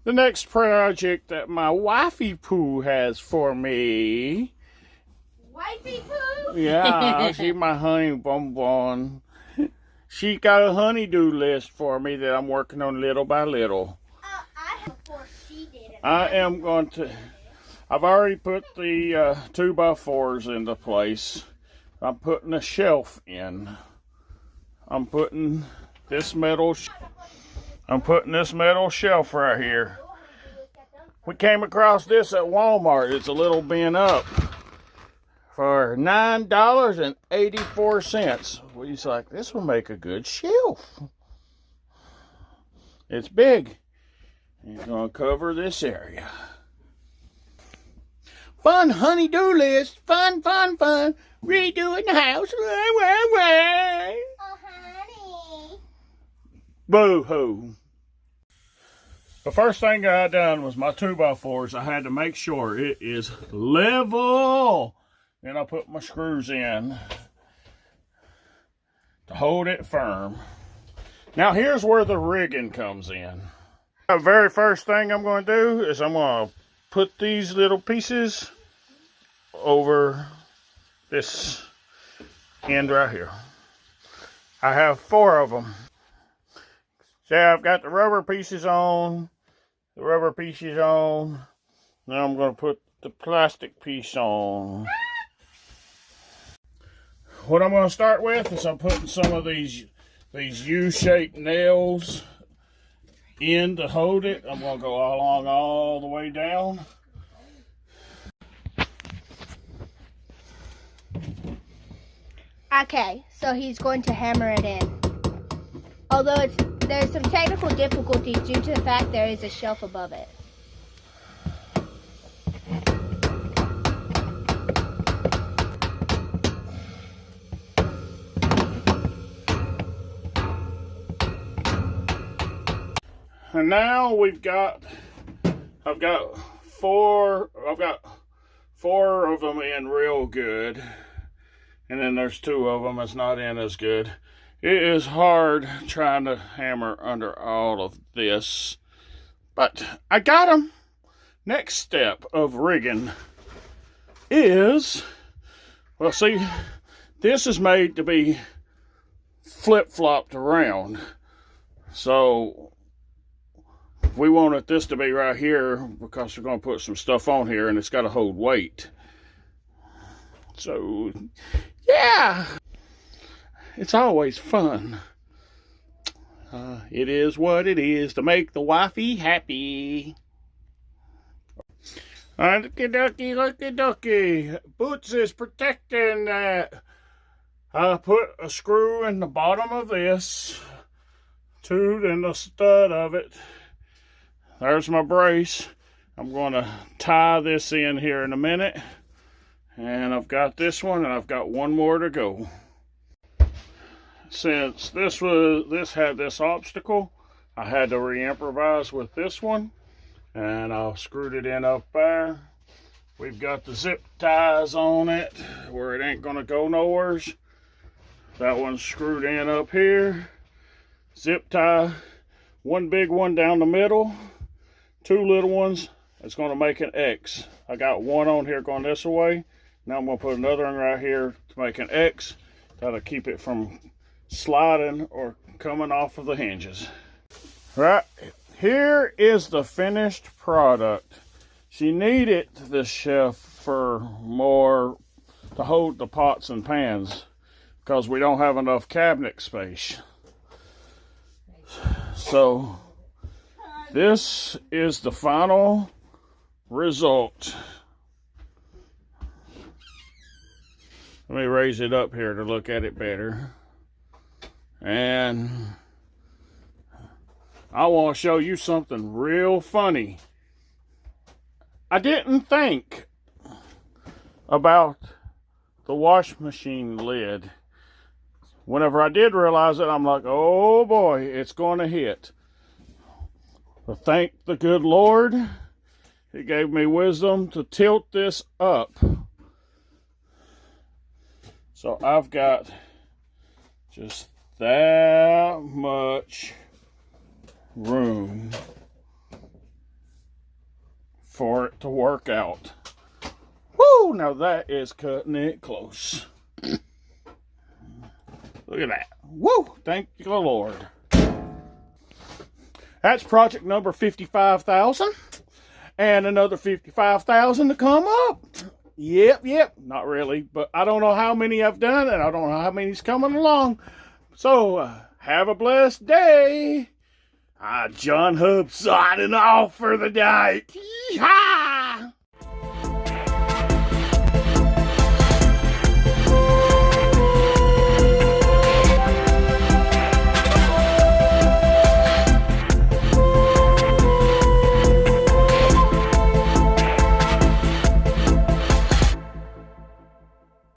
the next project that my wifey poo has for me. Wifey poo? Yeah, she my honey bun bun. She got a honeydew list for me that I'm working on little by little. I have before she did it. I am going to. I've already put the 2x4s into place. I'm putting a shelf in. I'm putting this metal shelf right here. We came across this at Walmart. It's a little bent up for $9.84. Well, he's like, this will make a good shelf. It's big. It's going to cover this area. Fun honey-do list. Fun, fun, fun. Redoing the house. Oh, honey. Boo-hoo. The first thing I done was my 2x4s. I had to make sure it is level. Then I put my screws in to hold it firm. Now here's where the rigging comes in. The very first thing I'm going to do is I'm going to put these little pieces over this end right here. I have 4 of them. See, I've got the rubber pieces on. Now I'm going to put the plastic piece on. What I'm going to start with is I'm putting some of these U-shaped nails in to hold it. I'm going to go along all the way down. Okay, so he's going to hammer it in. Although there's some technical difficulties due to the fact there is a shelf above it. And now I've got four of them in real good. And then there's 2 of them that's not in as good. It is hard trying to hammer under all of this, but I got them. Next step of rigging is, well, see, this is made to be flip-flopped around. So we wanted this to be right here because we're going to put some stuff on here and it's got to hold weight. So, yeah. It's always fun. It is what it is to make the wifey happy. Looky ducky, looky ducky. Boots is protecting that. I put a screw in the bottom of this, tooth in the stud of it. There's my brace. I'm going to tie this in here in a minute. And I've got this one and I've got one more to go. Since this had this obstacle, I had to re-improvise with this one, and I screwed it in up there. We've got the zip ties on it where it ain't gonna go nowhere. That one's screwed in up here. Zip tie, one big one down the middle, 2 little ones. It's gonna make an X. I got one on here going this way. Now I'm gonna put another one right here to make an X. That'll keep it from sliding or coming off of the hinges. Right, here is the finished product. She needed this shelf for more to hold the pots and pans because we don't have enough cabinet space. So this is the final result. Let me raise it up here to look at it better. And I want to show you something real funny. I didn't think about the wash machine lid. Whenever I did realize it, I'm like, oh boy, it's going to hit. But thank the good Lord, He gave me wisdom to tilt this up. So I've got just that much room for it to work out. Woo! Now that is cutting it close. Look at that. Woo! Thank you, Lord. That's project number 55,000. And another 55,000 to come up. Yep. Not really, but I don't know how many I've done, and I don't know how many's coming along. So, have a blessed day. John Hub signing off for the night. Yeehaw!